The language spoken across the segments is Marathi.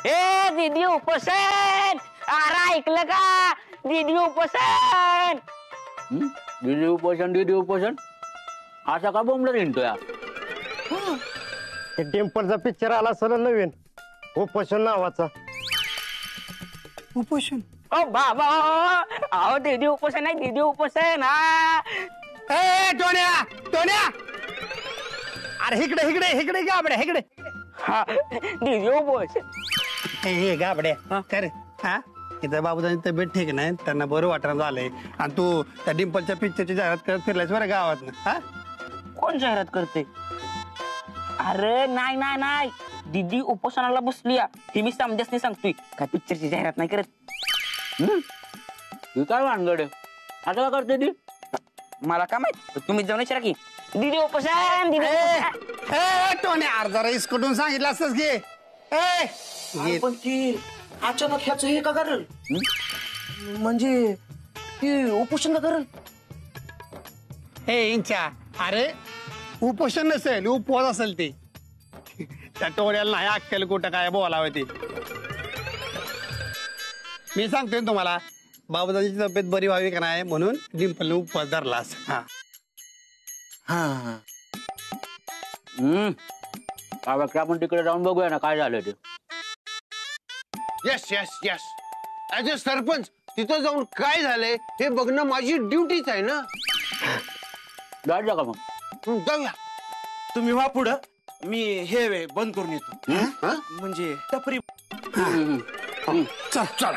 ए दीदी उपोषण, अरे ऐकलं का? दीदी उपोषण. दीदी उपोषण, दीदी उपोषण असा का बोंबला हिंडतो या? डिंपलचा पिक्चर आला सर नवीन, उपोषण नावाचा. उपोषण? ओ बाबा, अहो दीदी उपोषण आहे, दीदी उपोषण. ए टोन्या टोन्या, अरे इकडे इकडे इकडे गाबड्या इकडे. हा दीदी उपोषण. हे गाबड्या कर. हा इथं बाबूदांची तब्येत ठीक नाही, त्यांना बरं वाटणं झालंय आणि तू त्या डिंपलच्या पिक्चरची जाहिरात करत फिरलायस बरं गावात. हा कोण जाहिरात करते? अरे नाही नाही नाही, दीदी उपोषणाला बसली. हे मी समजाच नाही सांगतोय, काय पिक्चरची जाहिरात नाही करत. ही काय भानगड आहे? आता काय करते ती? मला काय माहित, तुम्ही जाऊन विचारा की. दीदी उपोषण, दीदी उपोषण. ए टोन्या, अर्धा राईस कुठून सांगितलं असतंस घे. ए पण ती अचानक ह्याच हे का करल? म्हणजे ती उपोषण का करल? हे इंचा, अरे उपोषण नसेल, उपवास असेल ते. त्या टोळ्याला नाही अक्कल कुठं काय बोलावं ते. मी सांगतोय तुम्हाला, बाबूदाची तब्येत बरी व्हावी का नाही म्हणून डिंपलने उपवास धरला असं. आपण तिकडे जाऊन बघूया ना काय झालं ते. Yes yes yes, as a sarpanch तिथं जाऊन काय झालंय हे बघणं माझी ड्युटीच आहे ना. जायचं का मग? जाऊया. तुम्ही वा पुढं, मी हे बंद करून येतो. म्हणजे टपरी. चल चल.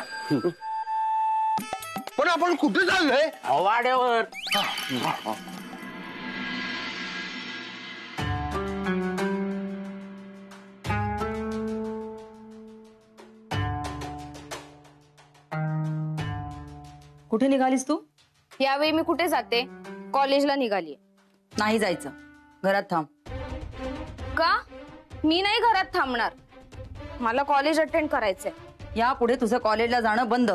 पण आपण कुठे चाललोय? वाड्यावर. कुठे निघालीस तू? यावेळी मी कुठे जाते? कॉलेजला निघाली. नाही जायचं, घरात थांब. का? मी नाही घरात थांबणार, मला कॉलेज अटेंड करायचंय. यापुढे तुझं कॉलेजला जाणं बंद.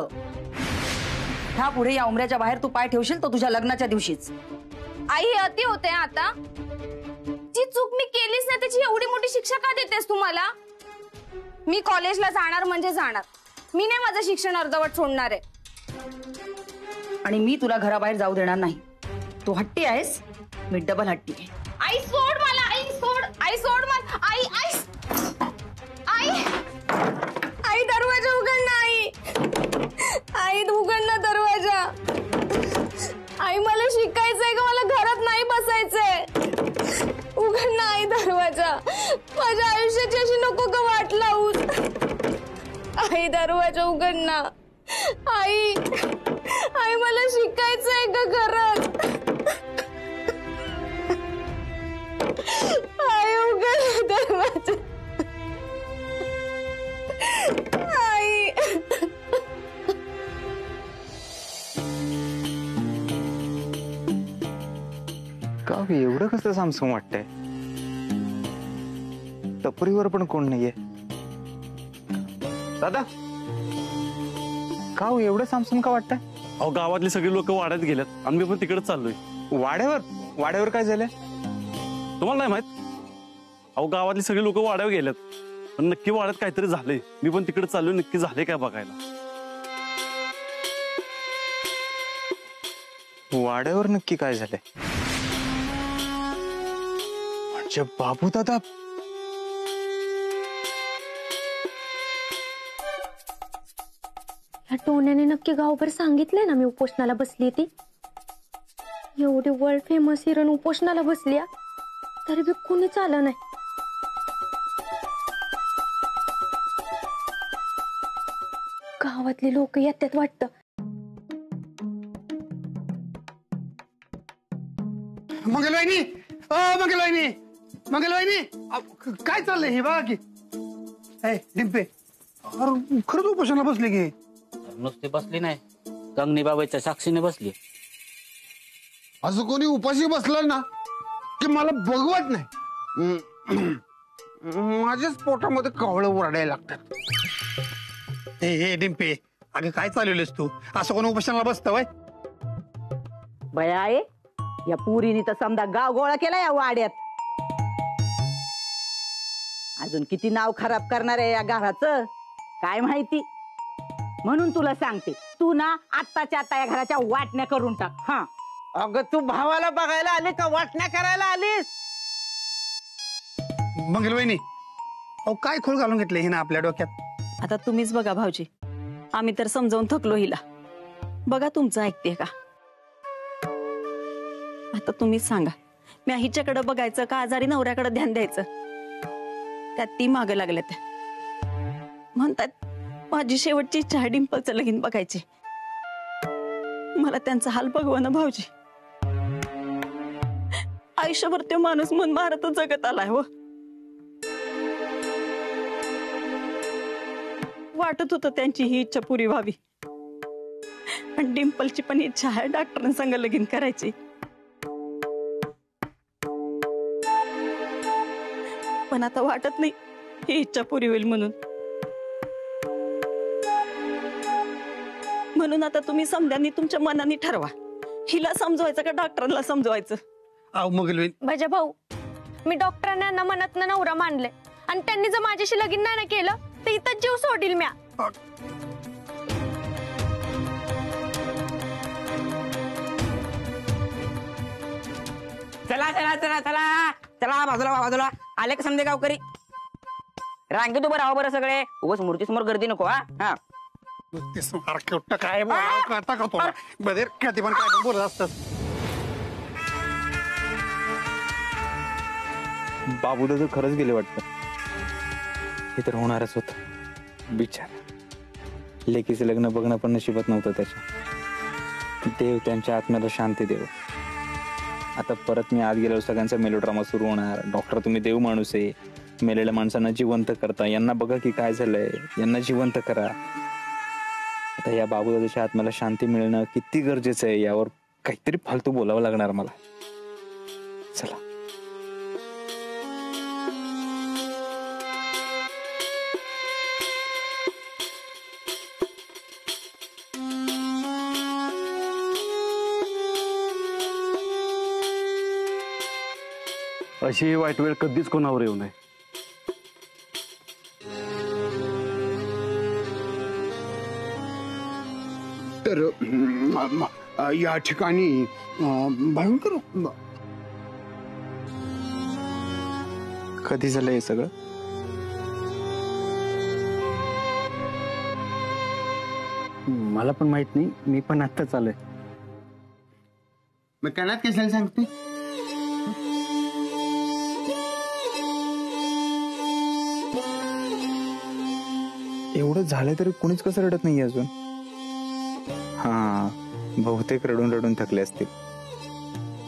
ह्यापुढे या उमऱ्याच्या बाहेर तू पाय ठेवशील तो तुझ्या लग्नाच्या दिवशीच. आई, हे अति होते आता. जी चूक मी केलीच नाही त्याची एवढी मोठी शिक्षा का देतेस तू मला? मी कॉलेजला जाणार म्हणजे जाणार, मी नाही माझं शिक्षण अर्धवट सोडणार आहे. आणि मी तुला घराबाहेर जाऊ देणार नाही. तू हट्टी आहेस, मी डबल हट्टी आहे. आई सोड मला, आई सोड, आई सोड मला. आई आई आई आई, दरवाजा उघड ना. आई आई उघड ना दरवाजा. आई मला शिकायचंय का? मला घरात नाही बसायचंय. उघड ना आई दरवाजा. माझ्या आयुष्याची अशी नको का वाट लावूस. आई दरवाजा उघड ना. आई आई मला शिकायचंय का घरात? आई उघड दरवाजा. आई का एवढं कसं सामसूम वाटतंय? टपरीवर पण कोण नाहीये. दादा, का एवढं सामसूम का वाटतंय? अहो गावातली सगळी लोक वाड्यात गेल्यात आणि मी पण तिकडे चाललोय. वाड्यावर? वाड्यावर काय झालंय? तुम्हाला नाही माहित? अहो गावातली सगळी लोक वाड्यावर गेल्यात, पण नक्की वाड्यात काहीतरी झालंय. मी पण तिकडे चाललोय, नक्की झालंय काय बघायला. वाड्यावर नक्की काय झालंय? म्हणजे बाबू दादा. ह्या टोन्याने नक्की गावभर सांगितलंय ना मी उपोषणाला बसली ती. एवढी वर्ल्ड फेमस हिरोईन उपोषणाला बसली, तरी बी कोणीच आलं नाही. गावातली लोक येतात वाटतं. मंगलवाहिनी, ओ मंगलवाहिनी, मंगलवाहिनी, काय चाललंय हे बघा की. डिंपे, अरे खरंच उपोषणाला बसले की? नुसती बसली नाही, कंगनी बाबाच्या साक्षीने बसली. असं कोणी उपाशी बसलं ना की मला बघवत नाही. माझ्याच पोटामध्ये कावळं ओरडायला लागतात. हे डिंपे, अगं काय चालवलेस तू? असं कोण उपोषणाला बसतं वय? बया आहे या पुरीनी तर समजा गाव गोळा केला या वाड्यात. अजून किती नाव खराब करणार आहे या घराचं? काय माहिती, म्हणून तुला सांगते, तू ना आत्ताच्या आता या घराच्या वाटण्या करून टाक. हा, अगं तू भावाला बघायला आली का वाटण्या करायला आलीस? मंगलवाहिनी, अहो काय खोल घालून घेतले हे ना आपल्या डोक्यात. आता तुम्हीच बघा भाऊजी, आम्ही तर समजावून थकलो हिला. बघा तुमचं ऐकते का? आता तुम्हीच सांगा, मी हिच्याकडे बघायचं का आजारी नवऱ्याकडे ध्यान द्यायचं? त्यात ती मागं लागल्या त्या म्हणतात माझी शेवटची इच्छा आहे डिंपलचं लगीन बघायची. मला त्यांचा हाल बघवा ना भाऊजी. आयुष्यभर तो माणूस मन मारतच जगत आलाय. हो, वाटत होतं त्यांची ही इच्छा पुरी व्हावी. आणि डिंपलची पण इच्छा आहे डॉक्टरांसंग लगीन करायची. पण आता वाटत नाही ही इच्छा पुरी होईल म्हणून. म्हणून आता तुम्ही समध्यांनी तुमच्या मनाने ठरवा, हिला समजवायचं का डॉक्टरांना समजवायचं. अहो मंगलवाहिनी, माझ्या भाऊ, मी डॉक्टरांना मनातनं नवरा मानले आणि त्यांनी जर माझ्याशी लगीन नाही केलं तर इथंच जीव सोडील म्या. चला चला चला चला चला, बाजूला बाजूला. आले का समजे गावकरी? रांगेत उभं राहा बरं सगळे. उगाच मूर्ती समोर गर्दी नको. हा हा, काय आता का तो बदर ख्याती पण काय बोलत असतात. बाबूदादा खरंच गेले वाटतं. हे तर होणारच होत. बिचार लेकीचं लग्न बघणं पण नशिबात नव्हतं त्याच्या. देव त्यांच्या आत्म्याला शांती देव. आता परत मी आत गेल्यावर सगळ्यांचा मेलोड्रामा सुरू होणार. डॉक्टर तुम्ही देव माणूस आहे, मेलेल्या माणसांना जिवंत करता. यांना बघा की काय झालंय, यांना जिवंत करा. आता या बाबूदादाच्या आत्म्याला शांती मिळणं किती गरजेचं आहे यावर काहीतरी फालतू बोलावं लागणार मला. चला. अशी वाईट वेळ कधीच कोणावर येऊ नये. तर या ठिकाणी भयंकर कधी झालं हे सगळं? मला पण माहित नाही, मी पण आत्ताच आलोय. मग कानात कशाला सांगते? एवढं झालं तरी कुणीच कसं रडत नाही अजून? हा, बहुतेक रडून रडून थकले असतील.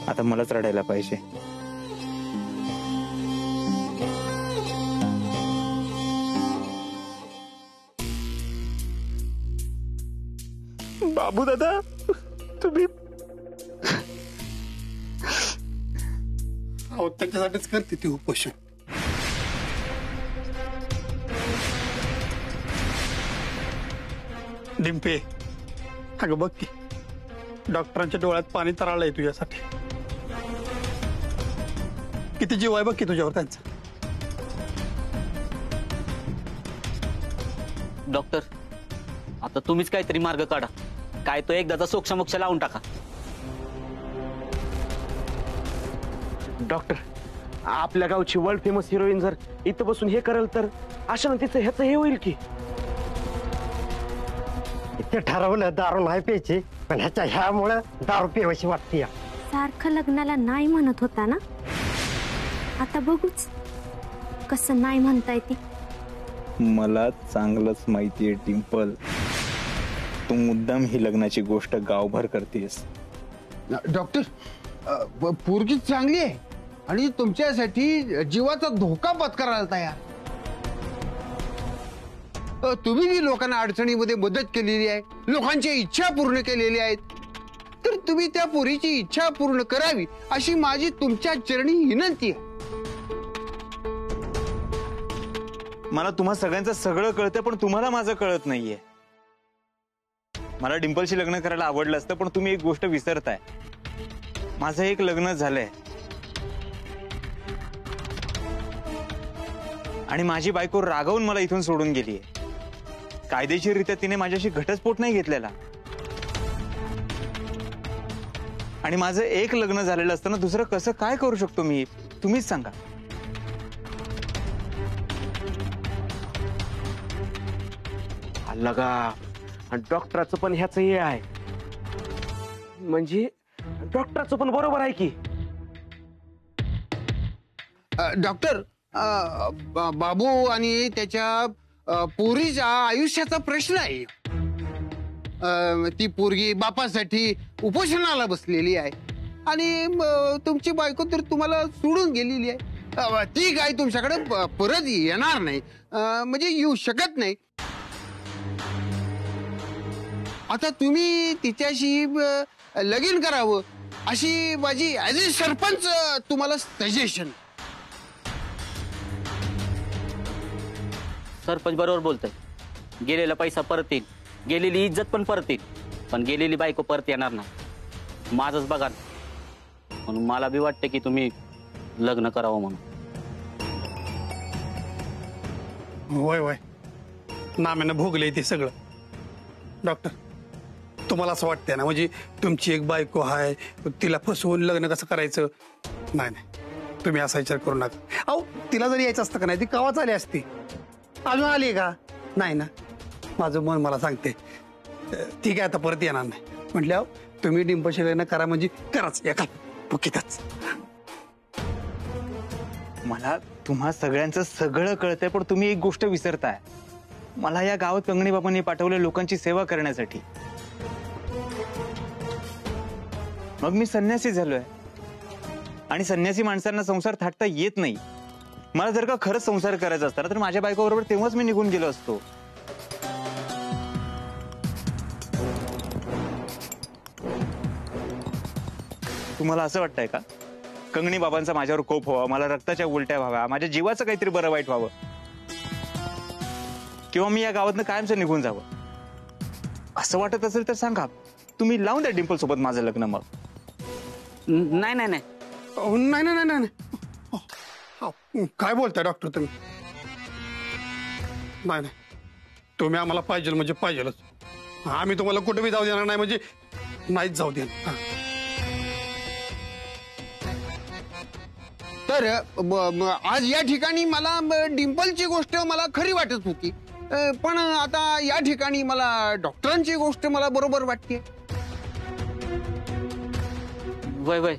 आता मलाच रडायला पाहिजे. बाबू दादा, तुम्ही अहो त्याच्यासाठीच करते ती उपोषण. डिंपे, अगं बघ की डॉक्टरांच्या डोळ्यात पाणी तरळलंय तुझ्यासाठी. किती जीव आहे बघ की तुझ्यावर त्यांचा. डॉक्टर, आता तुम्हीच काहीतरी मार्ग काढा. काय तो एकदाचा सोक्षमोक्ष लावून टाका. डॉक्टर, आपल्या गावची वर्ल्ड फेमस हिरोईन जर इथं बसून हे करेल तर अशा तिचं ह्याचं हे होईल की. ते ठरवलं दारू नाही प्यायची, पण ह्यामुळे दारू पिवायची वाटते. सारखं लग्नाला नाही म्हणत होता ना, आता बघूच कसं नाही म्हणताय ती. मला चांगलंच माहितीये डिंपल, तू मुद्दाम ही लग्नाची गोष्ट गावभर करतेस. डॉक्टर, पोरगी चांगली आहे आणि तुमच्यासाठी जीवाचा धोका पत्करायला तयार. तुम्ही जी लोकांना अडचणीमध्ये मदत केलेली आहे, लोकांच्या इच्छा पूर्ण केलेल्या आहेत, तर तुम्ही त्या पोरीची इच्छा पूर्ण करावी अशी माझी तुमच्या चरणी विनंती आहे. मला तुम्हा सगळ्यांचं सगळं कळतं, पण तुम्हाला माझं कळत नाहीये. मला डिंपलशी लग्न करायला आवडलं असतं, पण तुम्ही एक गोष्ट विसरताय. माझं एक लग्न झालंय आणि माझी बायको रागावून मला इथून सोडून गेलीये. कायदेशीररित्या तिने माझ्याशी घटस्फोट नाही घेतलेला. आणि माझं एक लग्न झालेलं असताना दुसरं कसं काय करू शकतो मी, तुम्हीच सांगा. लगा आणि डॉक्टराचं पण ह्याच हे आहे, म्हणजे डॉक्टराचं पण बरोबर आहे की. डॉक्टर, बाबू आणि त्याच्या पोरीच्या आयुष्याचा प्रश्न आहे. ती पोरगी बापासाठी उपोषणाला बसलेली आहे आणि तुमची बायको तर तुम्हाला सोडून गेलेली आहे. ती काय तुमच्याकडे परत येणार नाही, म्हणजे येऊ शकत नाही. आता तुम्ही तिच्याशी लगीन करावं अशी माझी ऍज अ सरपंच तुम्हाला सजेशन. सरपंच बरोबर बोलतोय. गेलेला पैसा परत येईल, गेलेली इज्जत पण परत येईल, पण गेलेली बायको परत येणार नाही. माझंच बघा, म्हणून मला बी वाटतं की तुम्ही लग्न करावं म्हणून. होय होय, नाम्यानं भोगले ते सगळं. डॉक्टर, तुम्हाला असं वाटतंय ना, म्हणजे तुमची एक बायको आहे, तिला फसवून लग्न कसं करायचं? नाही नाही, तुम्ही असा विचार करू नका. अहो, तिला जरी यायचं असतं का नाही, ती केव्हाच आली असती. अजून आली का नाही ना? माझं मन मला सांगते ठीक आहे, आता परत येणार नाही म्हटल्यावर तुम्ही डिंपलशी लग्न करा, म्हणजे कराच एका पुकीतच. मला तुम्हा सगळ्यांचं सगळं कळतंय, पण तुम्ही एक गोष्ट विसरताय. मला या गावात कंगणी बाबांनी पाठवले लोकांची सेवा करण्यासाठी. मग मी संन्यासी झालोय आणि संन्यासी माणसांना संसार थाटता येत नाही. मला जर का खरंच संसार करायचा असता तर माझ्या बायको बरोबर तेव्हाच मी निघून गेलो असतो. तुम्हाला असं वाटतंय का कंगणी बाबांचा माझ्यावर कोप व्हावा, मला रक्ताच्या उलट्या व्हाव्या, माझ्या जीवाचं काहीतरी बरं वाईट व्हावं, किंवा मी या गावातनं कायमचं निघून जावं? असं वाटत असेल तर सांगा, तुम्ही लावून द्या डिंपल सोबत माझं लग्न. मग नाही नाही नाही नाही नाही नाही नाही, काय बोलताय डॉक्टर तुम्ही? नाही नाही, तुम्ही आम्हाला पाहिजे म्हणजे पाहिजेलच. आम्ही तुम्हाला कुठे बी जाऊ देणार नाही, म्हणजे नाहीच जाऊ देणार. तर आज या ठिकाणी मला डिंपलची गोष्ट मला खरी वाटत होती, पण आता या ठिकाणी मला डॉक्टरांची गोष्ट मला बरोबर वाटते. वय वय,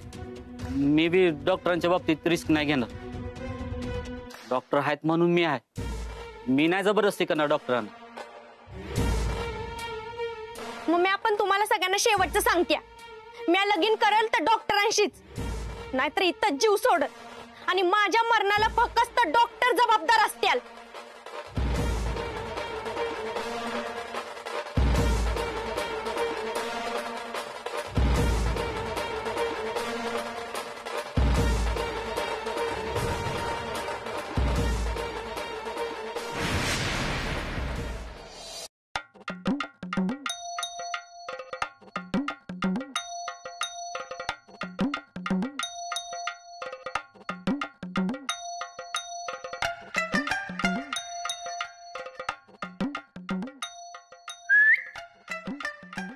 मी बी डॉक्टरांच्या बाबतीत रिस्क नाही घेणार. डॉक्टर आहेत म्हणून मी आहे, मी नाही जबरदस्ती करणार डॉक्टरांना. मग आपण तुम्हाला सगळ्यांना शेवटचं सांगते, मी लगीन करेल तर डॉक्टरांशीच, नाहीतर इथं जीव सोडत, आणि माझ्या मरणाला फक्त डॉक्टर जबाबदार असतील.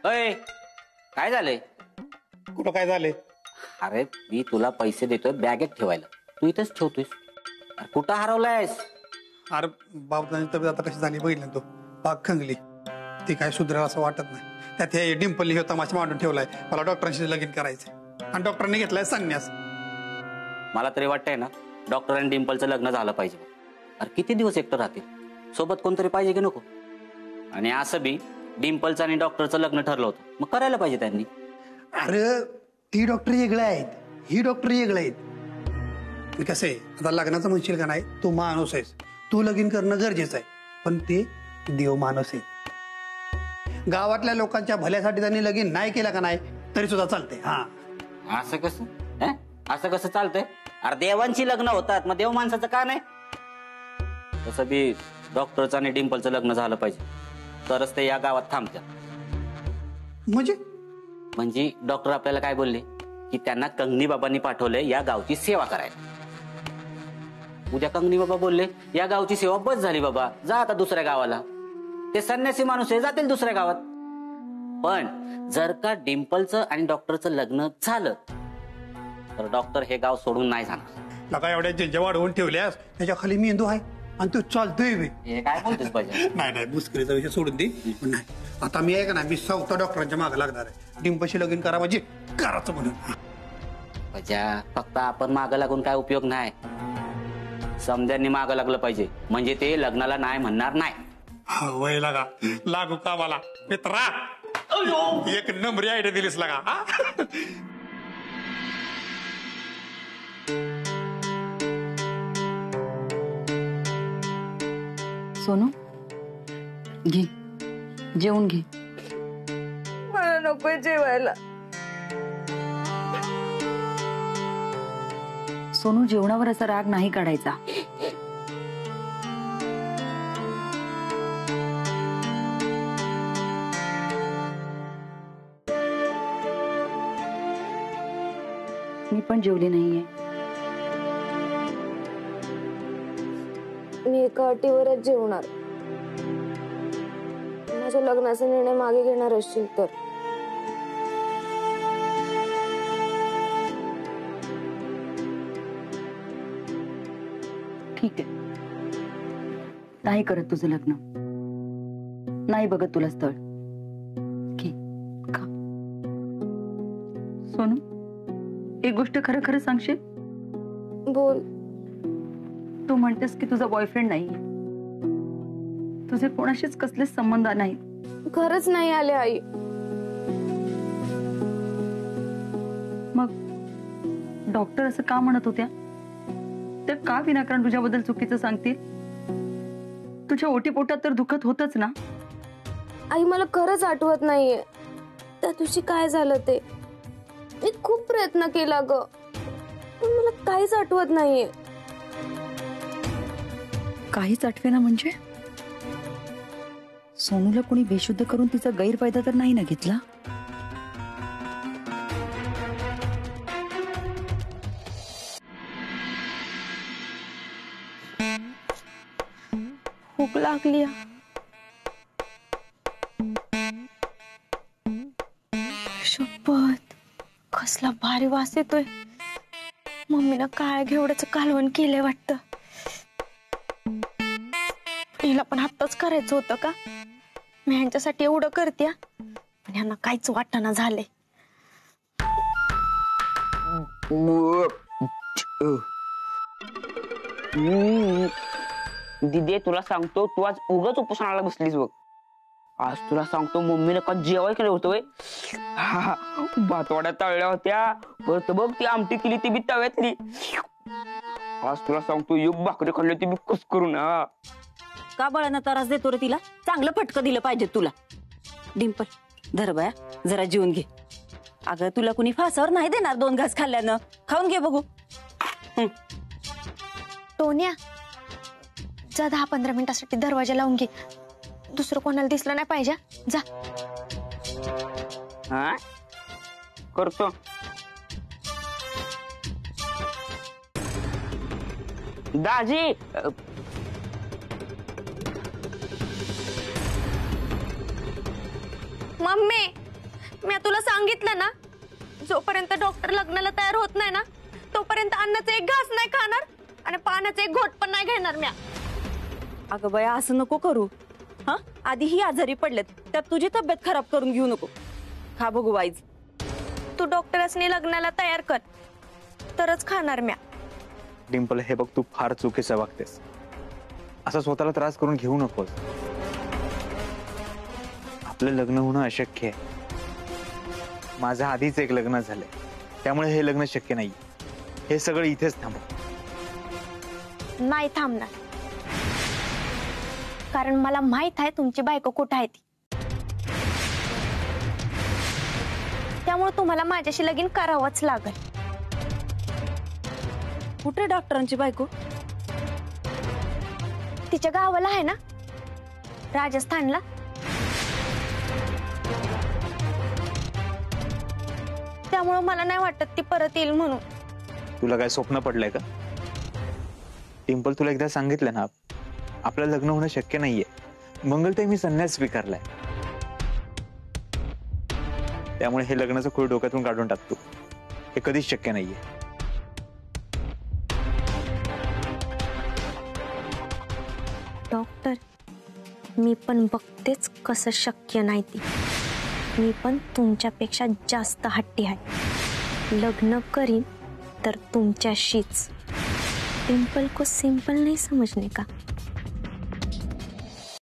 अय, काय झालंय? कुठं काय झालंय? अरे मी तुला पैसे देतोय बॅगेत ठेवायला, तू इथंच ठेवतोयस. अरे कुठं हरवलायस? अरे बाबदाची तब्येत आता कशी झाली बघितलं तो, पाक खंगली. ती काय सुधरेल असं वाटत नाही. त्यात हे डिंपलनी हे तमाशा मांडून ठेवलाय, मला डॉक्टरांशी लगीन करायचंय, आणि डॉक्टरांनी घेतलाय संन्यास. मला तरी वाटतंय ना, डॉक्टर आणि डिंपलचं लग्न झालं पाहिजे. अरे किती दिवस एकटं राहतील, सोबत कोणतरी पाहिजे की नको? आणि असं बी डिंपलचं आणि डॉक्टरचं लग्न ठरलं होतं, मग करायला पाहिजे त्यांनी. अरे ती डॉक्टर वेगळे आहेत, ही डॉक्टर वेगळे आहेत. कसं आहे, आता लग्नाचं म्हणशील का नाही, तू माणूस आहेस, तू लगीन करणं गरजेचं आहे, पण ते देव माणूस आहे. गावातल्या लोकांच्या भल्यासाठी त्यांनी लगीन नाही केलं का नाही तरी सुद्धा चालते. हा, असं कसं? असं कसं चालतंय? अरे देवांची लग्न होतात, मग देव माणसाचं का नाही? तसं बी डॉक्टरचं आणि डिंपलचं लग्न झालं पाहिजे, तरच ते या गावात थांबतात. म्हणजे डॉक्टर आपल्याला काय बोलले की त्यांना कंगनी बाबांनी पाठवले या गावची सेवा करायला. उद्या कंगनी बाबा बोलले या गावची सेवा बस झाली बाबा, जा आता दुसऱ्या गावाला. ते संन्यासी माणूस आहे, जातील दुसऱ्या गावात. पण जर का डिम्पलचं आणि डॉक्टरचं लग्न झालं तर डॉक्टर हे गाव सोडून नाही जाणार. लगा एवढ्या ज्यांच्या वाढवून ठेवल्यास त्याच्या खाली मेंदू आहे आणि तो चालतोय बी. हे काय बोलतेस पाहिजे? नाही मुस्करीचा विषय सोडून दे. पण नाही, आता मी आहे का ना, मी सावता डॉक्टरांच्या मागे लागणार आहे. डिंपलशी लगीन करा म्हणजे करायचं म्हणून. फक्त आपण मागं लागून काय उपयोग नाही, समद्यांनी मागं लागलं पाहिजे, म्हणजे ते लग्नाला नाही म्हणणार नाही. वय लागा लागू का मला मित्रा, एक नंबरी आयडिया दिलीस लागा. सोनू घे, जेवून घे. मला नकोय जेवायला. सोनू, जेवणावर असा राग नाही काढायचा. मी पण जेवली नाहीये. मी एका अटीवरच जेवणार. माझ्या लग्नाचा निर्णय मागे घेणार असशील तर. ठीक आहे, नाही करत तुझं लग्न, नाही बघत तुला स्थळ. घे, खा. सोनू, एक गोष्ट खरं खरं सांगशील? बोल. तू म्हणतेस की तुझा बॉयफ्रेंड नाही, तुझे कोणाशीच कसलेच संबंध नाही. खरंच नाही आले आई. मग डॉक्टर असं का म्हणत होत्या? ते का विनाकारण तुझ्याबद्दल चुकीचं सांगतील? तुझ्या ओटीपोटात तर दुखत होतच ना. आई, मला खरंच आठवत नाहीये त्या दिवशी काय झालं ते. मी खूप प्रयत्न केला ग, पण मला काहीच आठवत नाहीये. काहीच आठवेना म्हणजे? सोनूला कोणी बेशुद्ध करून तिचा गैरफायदा तर नाही ना घेतला? भूक लागली. शपथ, कसला भारी वास येतोय. मम्मीनं काय घेवड्याचं कालवण केलंय वाटतं. हिला पण आत्ताच करायचं होतं का? मी ह्यांच्यासाठी एवढं करते, पण ह्यांना काहीच वाटना झालंय. दिदे, तुला सांगतो, तू आज उगाच उपोषणाला बसलीस बघ. आज तुला सांगतो, मम्मीने का जेवाय केलं होतं. भातवाड्या तळल्या होत्या, परत बघ ती आमटी केली ती बी तव्यातली. आज तुला सांगतो, एक भाकरी खाल्ली ती बी कस करून. का बळानं त्रास देतो रे तिला? चांगलं फटकं दिलं पाहिजे तुला. डिंपल, धर बाया, जरा जेवून घे. अगं, तुला कुणी फासावर नाही देणार 2 घास खाल्ल्यानं. खाऊन घे बघू. टोन्या, जा 10-15 मिनिटासाठी दरवाजा लावून घे. दुसरं कोणाला दिसलं नाही पाहिजे. जा. हा, करतो. दाजी, मम्मी, मी तुला सांगितलं ना, जोपर्यंत डॉक्टर लग्नाला तयार होत नाही ना, तोपर्यंत अन्नाचा एक घास नाही खाणार आणि पाण्याचा एक घोट पण नाही घेणार म्या. अगं बया, असं नको करू. हा, आधी ही आजारी पडलेत, त्यात तुझी तब्येत खराब करून घेऊ नको. खा बघू वाईज. तू डॉक्टरसनी लग्नाला तयार कर, तरच खाणार म्या. डिंपल, हे बघ, तू फार चुकीचं वागतेस. असं स्वतःला त्रास करून घेऊ नकोस. आपलं लग्न होणं अशक्य आहे. माझं आधीच एक लग्न झालंय, त्यामुळे हे लग्न शक्य नाही. हे सगळं इथेच थांबव. नाही थांबणार, कारण मला माहित आहे तुमची बायको कुठं आहे ती. त्यामुळे तुम्हाला माझ्याशी लगीन करावंच लागेल. कुठे डॉक्टरांची बायको? तिच्या गावाला आहे ना, राजस्थानला. त्यामुळे मला नाही वाटत ती परत येईल म्हणून. तुला काय स्वप्न पडलंय का? डिंपल, तुला एकदा सांगितलं ना, आपलं लग्न होणं शक्य नाहीये. मंगलताई मी संन्यास स्वीकारलाय, त्यामुळे हे लग्नाचं खूळ डोक्यातून काढून टाकतो. हे कधीच शक्य नाहीये. डॉक्टर, मी पण बघतेच कसं शक्य नाही ती. मी पण तुमच्यापेक्षा जास्त हट्टी आहे. लग्न करीन तर तुमच्याशीच. डिम्पल को सिंपल नहीं समझने का.